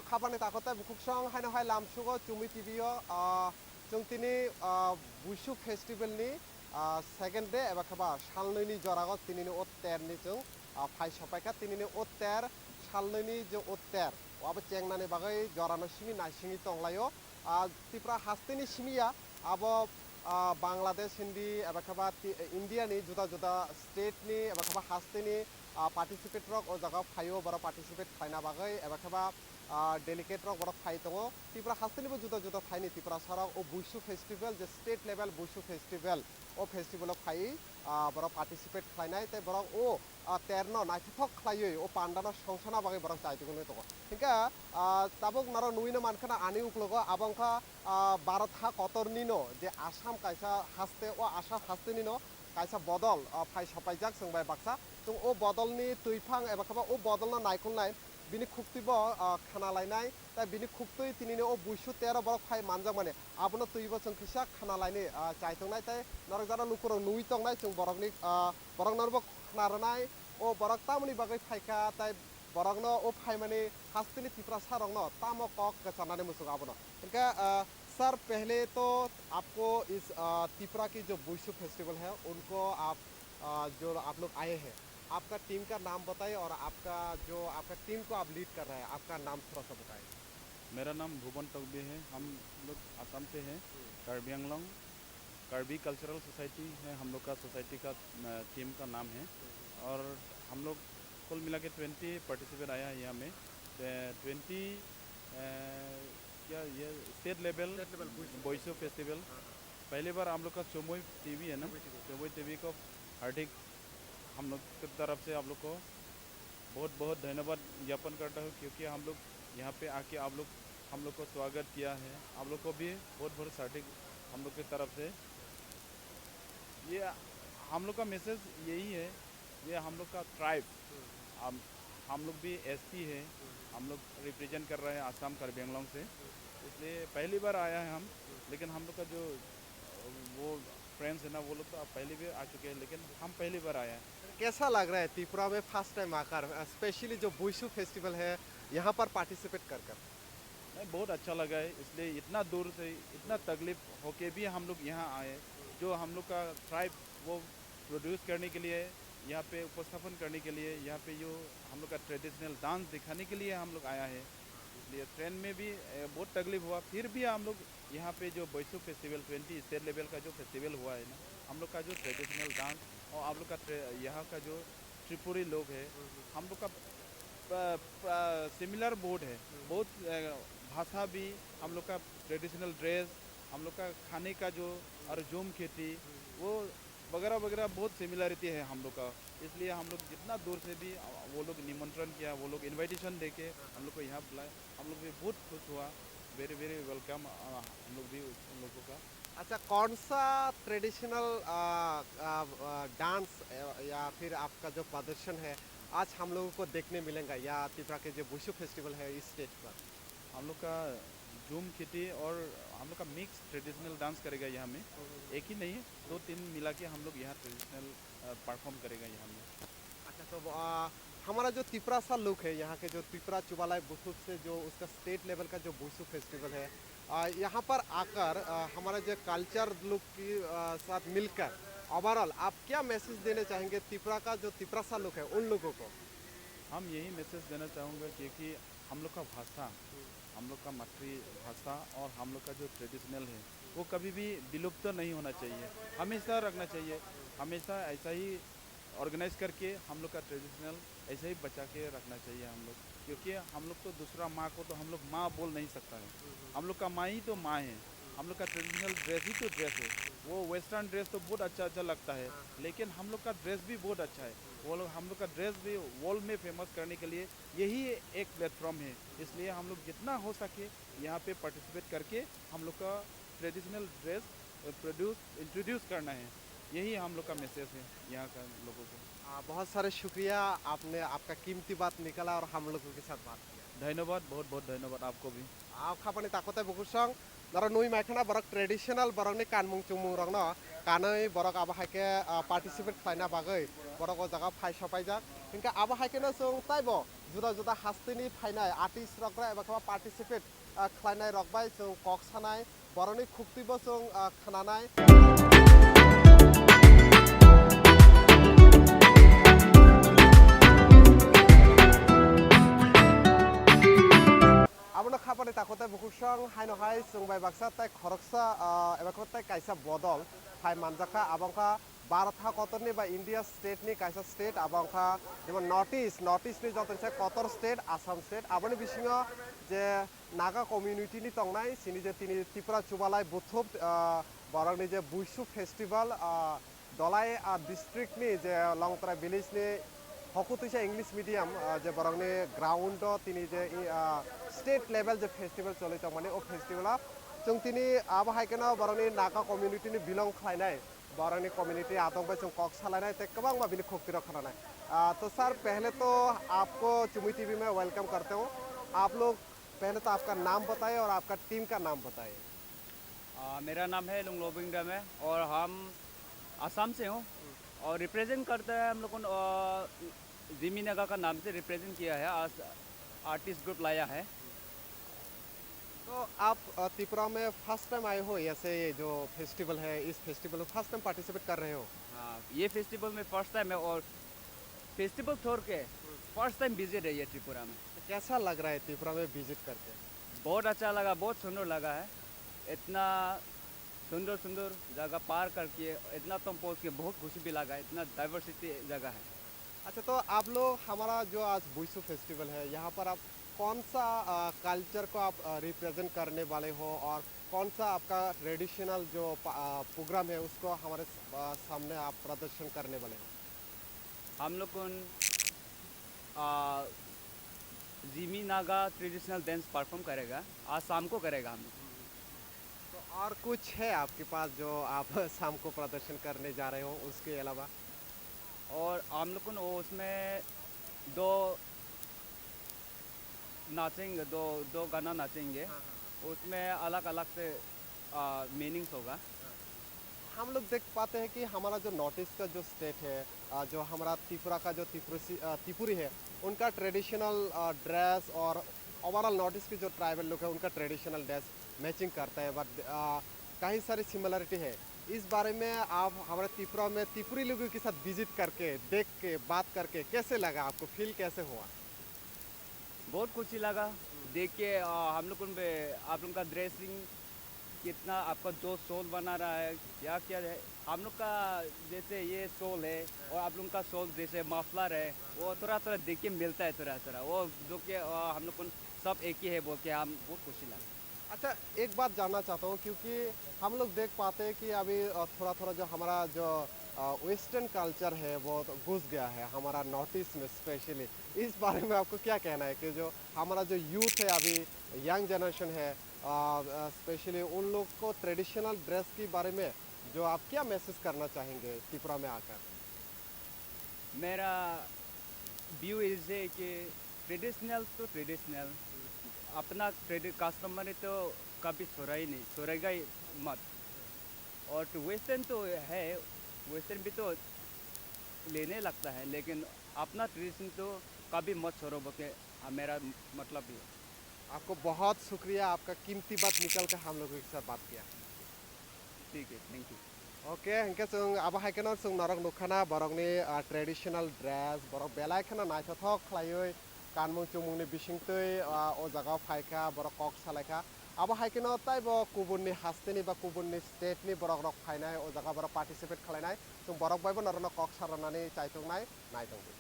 खाबानि ताकते बुकुसं हायनो हाय लामसुगो चुमी टिभियो जों तिनि बुसु फेस्टिवलनि सेकेंड डे एबा खाबा सालनैनि जरागो तिनिनि ओत्तेरनि जों फाइ सपायखा तिनिनि ओत्तेर सालनैनि जो ओत्तेर वाबो चेंनानि बागै जरानो सिमि नाइसिंनि तंलायो तिप्रा हास्तेनि सिमिया आबो बांलादेश हिंदी एबा खाबा इंडियानि जुदा जुदा स्टेटनि एबा खाबा हास्तेनि पार्टिसिपेट रक ओ जगह फायो बरा पार्टिसिपेट फाइना बागै एबा खाबा डेलिकेट रक बरा फाइ दङ तिप्रा हास्तेनिबो जुदा जुदा फाइनि तिप्रा साराव ओ बुसु फेस्टिवल जे स्टेट लेवल बुसु फेस्टिवल ओ फेस्टिवल फाइ बरा पार्टिसिपेट खालायनाय ते बरा ओ तेरनो नाइथक खालायै ओ पान्डानो संसना बागै बरा चाइतगुनो दङ हिंका ताबुक नारो नुइनो मानखाना आनि उक्लोगो आबंखा भारत हा कतरनिनो जे आसाम काइसा हास्ते ओ आसाम हास्तेनिनो काइसा बदल फाइ सपाइजाक सोंबाय बाक्सा जों ओ बदलनि तुइफां एबा खाबा ओ बदलनो नायखुंनाय बिनि खुक्तिबो खाना लायनाय ता बिनि खुक्तुइ तिनिनो ओ बुसु 13 बरक फाइ मानजाक माने आबनो तुइबो जों खिसा खाना लायनि चाइतंनाय ताय नरक जाना नुकुरो नुइ तंनाय जों बरकनि बरक नरबो खानारनाय ओ बरक तामनि बागै फाइका ताय बरकनो ओ फाइ माने हास्तिनि तिप्रा सारंनो तामो कक कचानाने मुसुक आबनो इनका सर पहले तो आपको इस तिप्रा की जो बुसु फेस्टिवल है उनको आप जो आप लोग आए हैं आपका टीम का नाम बताइए और आपका टीम को आप लीड कर रहे हैं आपका नाम थोड़ा सा बताइए। मेरा नाम भुवन टोकबे है। हम लोग आसाम से हैं। कार्बी आंगलोंग कार्बी कल्चरल सोसाइटी है हम लोग का सोसाइटी का टीम का नाम है। और हम लोग कुल मिला के 20 पार्टिसिपेट आया है यहाँ में 20 क्या ये स्टेट लेवल वॉइसो फेस्टिवल पहली बार हम लोग का चोमोई टीवी है ना, चोमोई टीवी को हार्दिक हम लोग की तरफ से आप लोग को बहुत बहुत धन्यवाद ज्ञापन करता हूँ, क्योंकि हम लोग यहाँ पे आके आप लोग हम लोग को स्वागत किया है। आप लोग को भी बहुत बहुत हार्दिक हम लोग की तरफ से ये हम लोग का मैसेज यही है, ये हम लोग का ट्राइब हम लोग भी एसपी है, हम लोग रिप्रेजेंट कर रहे हैं आसाम कार्बी आंगलोंग से, इसलिए पहली बार आया है हम। लेकिन हम लोग का जो वो फ्रेंड्स है ना, वो लोग तो पहले भी आ चुके हैं, लेकिन हम पहली बार आए हैं। कैसा लग रहा है त्रिपुरा में फर्स्ट टाइम आकर स्पेशली जो बुसु फेस्टिवल है यहाँ पर पार्टिसिपेट कर नहीं, बहुत अच्छा लगा है, इसलिए इतना दूर से इतना तकलीफ होके भी हम लोग यहाँ आए। जो हम लोग का ट्राइब वो प्रोड्यूस करने के लिए, यहाँ पे उपस्थापन करने के लिए, यहाँ पे जो हम लोग का ट्रेडिशनल डांस दिखाने के लिए हम लोग आया है। इसलिए ट्रेन में भी बहुत तकलीफ हुआ, फिर भी हम लोग यहाँ पे जो बैसू फेस्टिवल 20 स्टेट लेवल का जो फेस्टिवल हुआ है ना, हम लोग का जो ट्रेडिशनल डांस और आप लोग का यहाँ का जो त्रिपुरी लोग है, हम लोग का सिमिलर बोर्ड है। बहुत भाषा भी, हम लोग का ट्रेडिशनल ड्रेस, हम लोग का खाने का जो और जूम खेती वो वगैरह वगैरह बहुत सिमिलरिटी है हम लोग का। इसलिए हम लोग जितना दूर से भी वो लोग निमंत्रण किया, वो लोग इनविटेशन देके हम लोग को यहाँ बुलाए, हम लोग भी बहुत खुश हुआ। वेरी वेरी वेलकम हम लोग भी उन लोगों का। अच्छा कौन सा ट्रेडिशनल डांस या फिर आपका जो प्रदर्शन है आज हम लोगों को देखने मिलेगा या त्रिपुरा के जो बुसु फेस्टिवल है इस स्टेज पर? हम लोग का जूम खेती और हम लोग का मिक्स ट्रेडिशनल डांस करेगा यहाँ में। एक ही नहीं है, 2-3 मिला के हम लोग यहाँ ट्रेडिशनल परफॉर्म करेगा यहाँ में। अच्छा तो हमारा जो त्रिपुरा सा लुक है यहाँ के जो त्रिपुरा चुबालाई बुसु से जो उसका स्टेट लेवल का जो बुसु फेस्टिवल है यहाँ पर आकर हमारा जो कल्चर लुक की साथ मिलकर ओवरऑल आप क्या मैसेज देना चाहेंगे त्रिपुरा का जो त्रिपुरा सा लुक है उन लोगों को? हम यही मैसेज देना चाहूँगा, क्योंकि हम लोग का भाषा, हम लोग का मातृभाषा और हम लोग का जो ट्रेडिशनल है वो कभी भी विलुप्त नहीं होना चाहिए, हमेशा रखना चाहिए। हमेशा ऐसा ही ऑर्गेनाइज करके हम लोग का ट्रेडिशनल ऐसे ही बचा के रखना चाहिए हम लोग, क्योंकि हम लोग तो दूसरा माँ को तो हम लोग माँ बोल नहीं सकता है। हम लोग का माँ ही तो माँ है। हम लोग का ट्रेडिशनल ड्रेस ही तो ड्रेस है। वो वेस्टर्न ड्रेस तो बहुत अच्छा अच्छा लगता है, लेकिन हम लोग का ड्रेस भी बहुत अच्छा है। वो लोग हम लोग का ड्रेस भी वर्ल्ड में फेमस करने के लिए यही एक प्लेटफॉर्म है। इसलिए हम लोग जितना हो सके यहाँ पे पार्टिसिपेट करके हम लोग का ट्रेडिशनल ड्रेस इंट्रोड्यूस करना है। यही हम लोग का मैसेज है यहाँ का लोगों को। बहुत सारे शुक्रिया, आपने आपका कीमती बात निकाला और हम लोगों के साथ बात किया। धन्यवाद, बहुत बहुत धन्यवाद आपको भी। आप खापानी ताकते बुकुसंग नर नुई माइखना बरक ट्रेडिशनल बरकनि कानमुं चुमुं रंगनो कानै बरक आबा हाइके पार्टिसिपेट खालायना बागै बरक ओ जागा फाइ सपाइजाक इनका आबा हाइकेनो जों ताइबो जुदा जुदा हास्तिनि फायनाय आर्टिस्ट रकरा एबा खाबा पार्टिसिपेट खालायनाय रकबाय जों कक सानाय बर'नि खुक्तिबो जों खोनानाय abona khapani takotai bukusang haino hai sungbai baksa tai khoroksa eba khotai kaisa bodol phai manjaka abangka Bharat kotorni ba India state ni kaisa state abangka jemon north east ni jotor se kotor state Assam state aboni bisingo je naga community ni tongnai sini je tini Tripura chubalai buthup borokni je buishu festival dolai district ni je longtara village ni হকুতুইসা English medium যে বরংনি ground তিনি যে state level যে festival চলিত মানে ও festival जों তিনি आबहायकेना बरंनि नागा कम्युनिटीनि बिलं खालायनाय बरंनि कम्युनिटी आतंक जों कक सालायनाय ते गोबां माबिनि खुक्ति रखनाय तो सर पहले तो आपको चुमी टीवी में वेलकम करते हूँ आप लोग पहले तो आपका नाम बताएं और आपका टीम का नाम बताएं मेरा नाम है लुंगलोबिंग डम है और हम असम से हूँ और रिप्रेजेंट करते हैं हम लोगों ने जिमी नगा का नाम से रिप्रेजेंट किया है आज आर्टिस्ट ग्रुप लाया है। तो आप त्रिपुरा में फर्स्ट टाइम आए हो ऐसे जो फेस्टिवल है इस फेस्टिवल में फर्स्ट टाइम पार्टिसिपेट कर रहे हो हाँ, ये फेस्टिवल में फर्स्ट टाइम है और फेस्टिवल छोड़ के फर्स्ट टाइम विजिट है ये त्रिपुरा में। तो कैसा लग रहा है त्रिपुरा में विजिट करके बहुत अच्छा लगा, बहुत सुंदर लगा है। इतना सुंदर सुंदर जगह पार करके इतना तुम पहुँच के बहुत खुशी भी लगा, इतना डाइवर्सिटी जगह है। अच्छा तो आप लोग हमारा जो आज बुइसू फेस्टिवल है यहाँ पर आप कौन सा कल्चर को आप रिप्रेजेंट करने वाले हो और कौन सा आपका ट्रेडिशनल जो प्रोग्राम है उसको हमारे सामने आप प्रदर्शन करने वाले हो हम लोग उन Jimmy Naga traditional dance perform करेगा, आज शाम को करेगा हम लोग। तो और कुछ है आपके पास जो आप शाम को प्रदर्शन करने जा रहे हो उसके अलावा और हम लोग को उसमें दो नाचेंगे, दो गाना नाचेंगे। उसमें अलग अलग से मीनिंग्स होगा। हम लोग देख पाते हैं कि हमारा जो नॉर्थ ईस्ट का जो स्टेट है जो हमारा त्रिपुरा का जो त्रिपुरी है उनका ट्रेडिशनल ड्रेस और ओवरऑल नॉर्थ ईस्ट की जो ट्राइबल लोग है उनका ट्रेडिशनल ड्रेस मैचिंग करता है बट कई सारी सिमिलरिटी है। इस बारे में आप हमारे त्रिपुरा में त्रिपुरी लोगों के साथ विजिट करके देख के बात करके कैसे लगा, आपको फील कैसे हुआ? बहुत खुशी लगा देख के। हम लोग उन आप लोग का ड्रेसिंग कितना आपका जो सोल बना रहा है या क्या है, हम लोग का जैसे ये सोल है और आप लोग का सोल जैसे मफलर है वो थोड़ा थोड़ा देख के मिलता है, थोड़ा थोड़ा वो जो कि हम लोग सब एक ही है बोल के हम बहुत खुशी लगा। अच्छा एक बात जानना चाहता हूँ क्योंकि हम लोग देख पाते हैं कि अभी थोड़ा थोड़ा जो हमारा जो वेस्टर्न कल्चर है वो तो घुस गया है हमारा नॉर्थ ईस्ट में स्पेशली। इस बारे में आपको क्या कहना है कि जो हमारा जो यूथ है अभी यंग जनरेशन है स्पेशली उन लोग को ट्रेडिशनल ड्रेस के बारे में जो आप क्या मैसेज करना चाहेंगे त्रिपुरा में आकर? मेरा व्यू इज है कि ट्रेडिशनल तो ट्रेडिशनल अपना कस्टमर तो कभी छोड़ेगा ही मत। और तो वेस्टर्न तो है, वेस्टर्न भी तो लेने लगता है लेकिन अपना ट्रेडिशन तो कभी मत छोड़ो बोके मेरा मतलब भी है। आपको बहुत शुक्रिया, आपका कीमती बात निकल कर हम लोगों के साथ बात किया। ठीक है, थैंक यू। ओके हंके जों आबहायकेनो जों नरक नुखाना बरंनि ट्रेडिशनल ड्रेस बरक बेलायखेना नायथाथक खालायै कानमुं चुमुंनि बिसिंतै ओ जागाव फायखा बरक कक सालायखा आबहायकेनो ताइबो गुबुननि हास्टेनि बा गुबुननि स्टेटनि बरक रक फायनाय ओ जागा बरक पार्टिसिपेट खालायनाय जों बरक बायबो नरनो कक सारनानै चायथंनाय नायथंगौ।